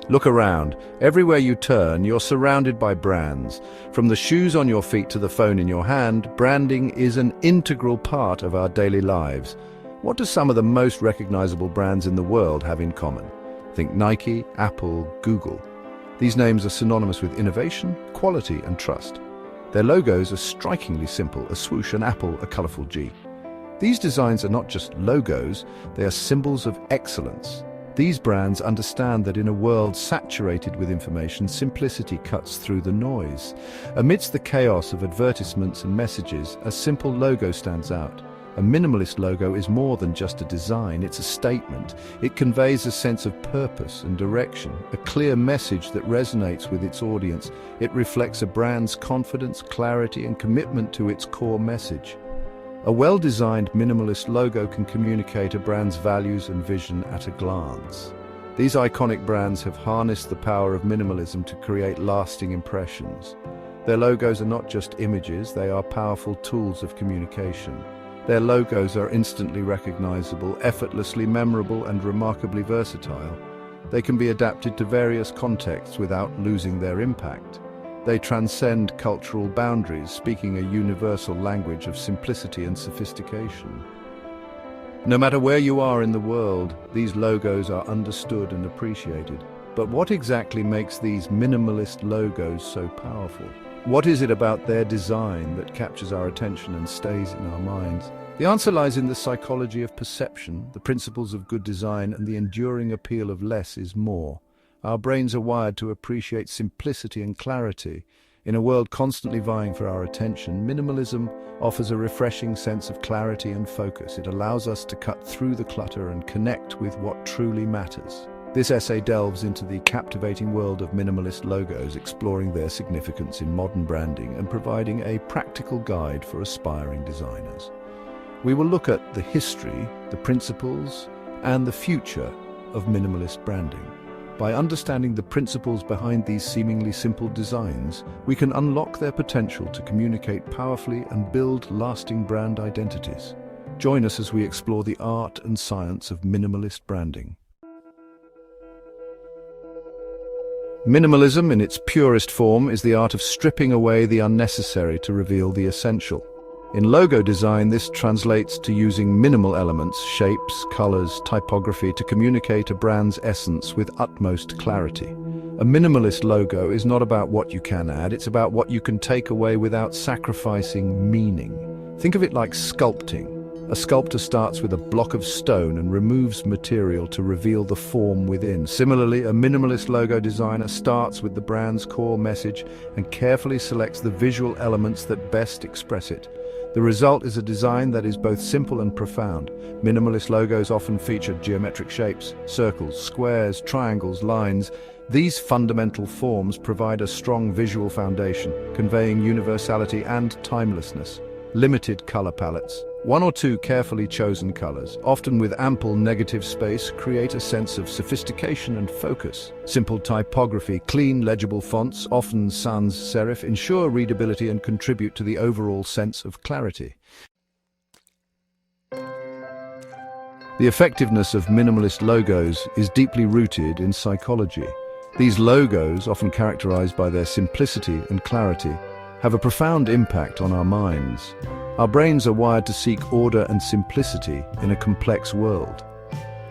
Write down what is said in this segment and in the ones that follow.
Look around. Everywhere you turn, you're surrounded by brands. From the shoes on your feet to the phone in your hand, branding is an integral part of our daily lives. What do some of the most recognizable brands in the world have in common? Think Nike, Apple, Google. These names are synonymous with innovation, quality, and trust. Their logos are strikingly simple: a swoosh, an apple, a colorful G. These designs are not just logos, they are symbols of excellence. These brands understand that in a world saturated with information, simplicity cuts through the noise. Amidst the chaos of advertisements and messages, a simple logo stands out. A minimalist logo is more than just a design, it's a statement. It conveys a sense of purpose and direction, a clear message that resonates with its audience. It reflects a brand's confidence, clarity, and commitment to its core message. A well-designed minimalist logo can communicate a brand's values and vision at a glance. These iconic brands have harnessed the power of minimalism to create lasting impressions. Their logos are not just images, they are powerful tools of communication. Their logos are instantly recognizable, effortlessly memorable, and remarkably versatile. They can be adapted to various contexts without losing their impact. They transcend cultural boundaries, speaking a universal language of simplicity and sophistication. No matter where you are in the world, these logos are understood and appreciated. But what exactly makes these minimalist logos so powerful? What is it about their design that captures our attention and stays in our minds? The answer lies in the psychology of perception, the principles of good design, and the enduring appeal of less is more. Our brains are wired to appreciate simplicity and clarity. In a world constantly vying for our attention, minimalism offers a refreshing sense of clarity and focus. It allows us to cut through the clutter and connect with what truly matters. This essay delves into the captivating world of minimalist logos, exploring their significance in modern branding and providing a practical guide for aspiring designers. We will look at the history, the principles, and the future of minimalist branding. By understanding the principles behind these seemingly simple designs, we can unlock their potential to communicate powerfully and build lasting brand identities. Join us as we explore the art and science of minimalist branding. Minimalism, in its purest form, is the art of stripping away the unnecessary to reveal the essential. In logo design, this translates to using minimal elements, shapes, colors, typography to communicate a brand's essence with utmost clarity. A minimalist logo is not about what you can add, it's about what you can take away without sacrificing meaning. Think of it like sculpting. A sculptor starts with a block of stone and removes material to reveal the form within. Similarly, a minimalist logo designer starts with the brand's core message and carefully selects the visual elements that best express it. The result is a design that is both simple and profound. Minimalist logos often feature geometric shapes, circles, squares, triangles, lines. These fundamental forms provide a strong visual foundation, conveying universality and timelessness. Limited color palettes, one or two carefully chosen colors, often with ample negative space, create a sense of sophistication and focus. Simple typography, clean, legible fonts, often sans serif, ensure readability and contribute to the overall sense of clarity. The effectiveness of minimalist logos is deeply rooted in psychology. These logos, often characterized by their simplicity and clarity, have a profound impact on our minds. Our brains are wired to seek order and simplicity in a complex world.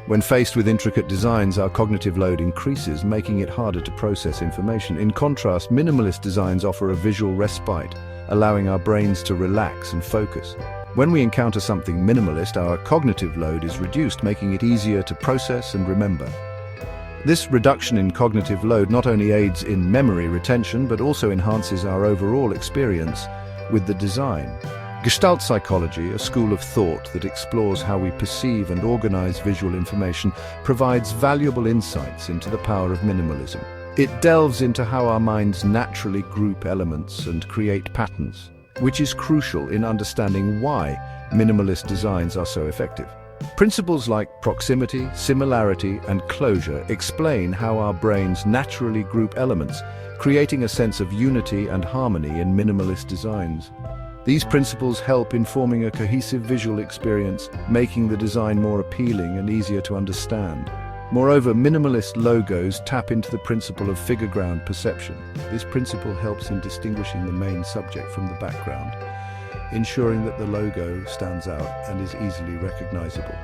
When faced with intricate designs, our cognitive load increases, making it harder to process information. In contrast, minimalist designs offer a visual respite, allowing our brains to relax and focus. When we encounter something minimalist, our cognitive load is reduced, making it easier to process and remember. This reduction in cognitive load not only aids in memory retention, but also enhances our overall experience with the design. Gestalt psychology, a school of thought that explores how we perceive and organize visual information, provides valuable insights into the power of minimalism. It delves into how our minds naturally group elements and create patterns, which is crucial in understanding why minimalist designs are so effective. Principles like proximity, similarity, and closure explain how our brains naturally group elements, creating a sense of unity and harmony in minimalist designs. These principles help in forming a cohesive visual experience, making the design more appealing and easier to understand. Moreover, minimalist logos tap into the principle of figure-ground perception. This principle helps in distinguishing the main subject from the background, ensuring that the logo stands out and is easily recognizable.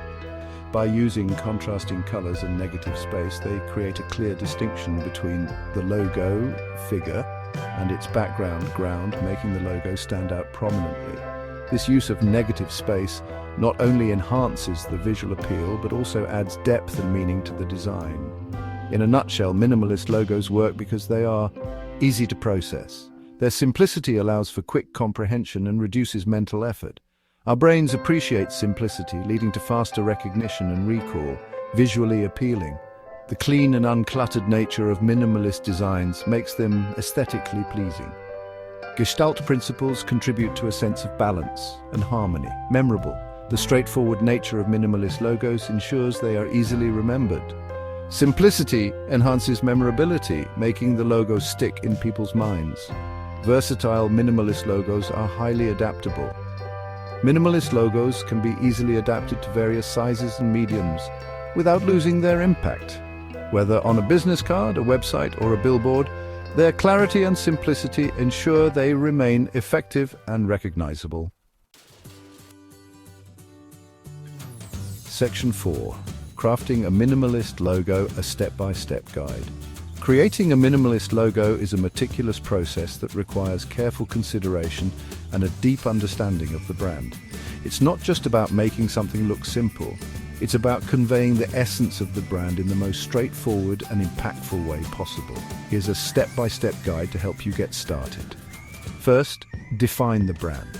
By using contrasting colors and negative space, they create a clear distinction between the logo, figure, and its background, ground, making the logo stand out prominently. This use of negative space not only enhances the visual appeal, but also adds depth and meaning to the design. In a nutshell, minimalist logos work because they are easy to process. Their simplicity allows for quick comprehension and reduces mental effort. Our brains appreciate simplicity, leading to faster recognition and recall, visually appealing. The clean and uncluttered nature of minimalist designs makes them aesthetically pleasing. Gestalt principles contribute to a sense of balance and harmony. Memorable. The straightforward nature of minimalist logos ensures they are easily remembered. Simplicity enhances memorability, making the logo stick in people's minds. Versatile minimalist logos are highly adaptable. Minimalist logos can be easily adapted to various sizes and mediums without losing their impact. Whether on a business card, a website, or a billboard, their clarity and simplicity ensure they remain effective and recognizable. Section 4. Crafting a minimalist logo, a step-by-step guide. Creating a minimalist logo is a meticulous process that requires careful consideration and a deep understanding of the brand. It's not just about making something look simple, it's about conveying the essence of the brand in the most straightforward and impactful way possible. Here's a step-by-step guide to help you get started. First, define the brand.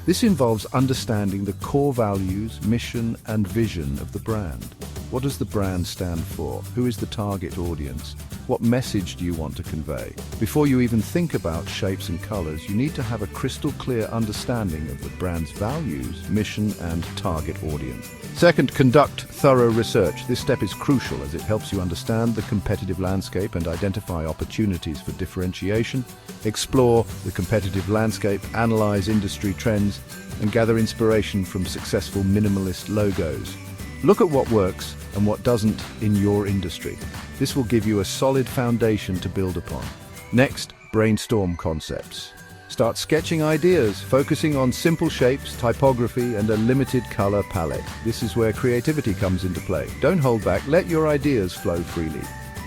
This involves understanding the core values, mission, and vision of the brand. What does the brand stand for? Who is the target audience? What message do you want to convey? Before you even think about shapes and colors, you need to have a crystal clear understanding of the brand's values, mission, and target audience. Second, conduct thorough research. This step is crucial as it helps you understand the competitive landscape and identify opportunities for differentiation. Explore the competitive landscape, analyze industry trends, and gather inspiration from successful minimalist logos. Look at what works and what doesn't in your industry. This will give you a solid foundation to build upon. Next, brainstorm concepts. Start sketching ideas, focusing on simple shapes, typography, and a limited color palette. This is where creativity comes into play. Don't hold back, let your ideas flow freely.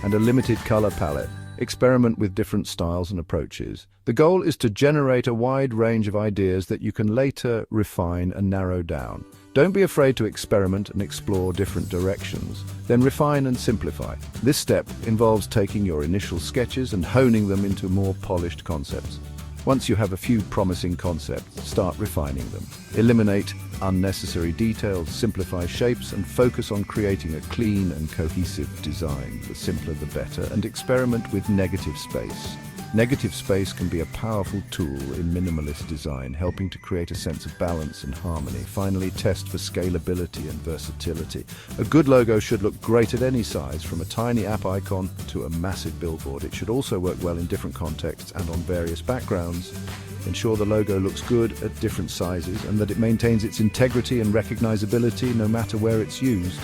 And a limited color palette. Experiment with different styles and approaches. The goal is to generate a wide range of ideas that you can later refine and narrow down. Don't be afraid to experiment and explore different directions. Then refine and simplify. This step involves taking your initial sketches and honing them into more polished concepts. Once you have a few promising concepts, start refining them. Eliminate unnecessary details, simplify shapes, and focus on creating a clean and cohesive design. The simpler the better, and experiment with negative space. Negative space can be a powerful tool in minimalist design, helping to create a sense of balance and harmony. Finally, test for scalability and versatility. A good logo should look great at any size, from a tiny app icon to a massive billboard. It should also work well in different contexts and on various backgrounds. Ensure the logo looks good at different sizes and that it maintains its integrity and recognizability no matter where it's used.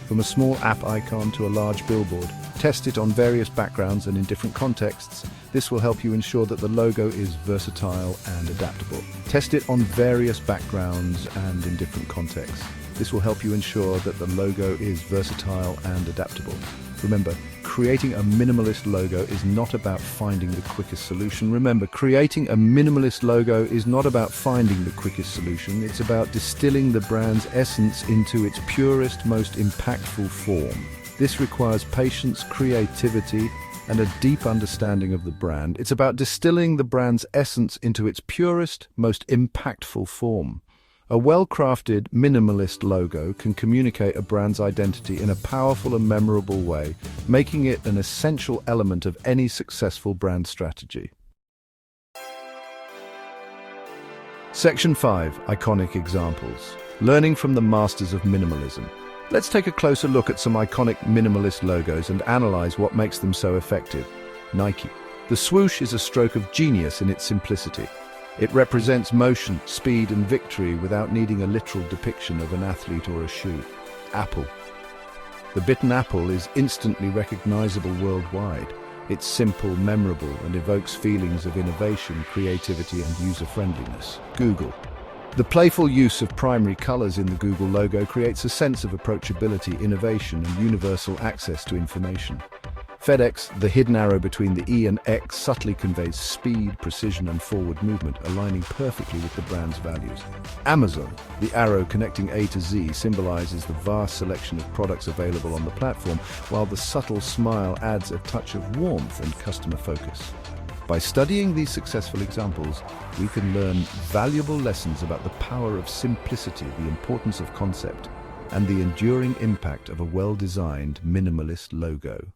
From a small app icon to a large billboard, test it on various backgrounds and in different contexts. This will help you ensure that the logo is versatile and adaptable. Test it on various backgrounds and in different contexts. This will help you ensure that the logo is versatile and adaptable. Remember, creating a minimalist logo is not about finding the quickest solution. Remember, creating a minimalist logo is not about finding the quickest solution. It's about distilling the brand's essence into its purest, most impactful form. This requires patience, creativity, and a deep understanding of the brand. It's about distilling the brand's essence into its purest, most impactful form. A well-crafted, minimalist logo can communicate a brand's identity in a powerful and memorable way, making it an essential element of any successful brand strategy. Section 5. Iconic examples. Learning from the masters of minimalism. Let's take a closer look at some iconic minimalist logos and analyze what makes them so effective. Nike. The swoosh is a stroke of genius in its simplicity. It represents motion, speed, and victory without needing a literal depiction of an athlete or a shoe. Apple. The bitten apple is instantly recognizable worldwide. It's simple, memorable, and evokes feelings of innovation, creativity, and user-friendliness. Google. The playful use of primary colors in the Google logo creates a sense of approachability, innovation, and universal access to information. FedEx, the hidden arrow between the E and X, subtly conveys speed, precision, and forward movement, aligning perfectly with the brand's values. Amazon, the arrow connecting A to Z, symbolizes the vast selection of products available on the platform, while the subtle smile adds a touch of warmth and customer focus. By studying these successful examples, we can learn valuable lessons about the power of simplicity, the importance of concept, and the enduring impact of a well-designed minimalist logo.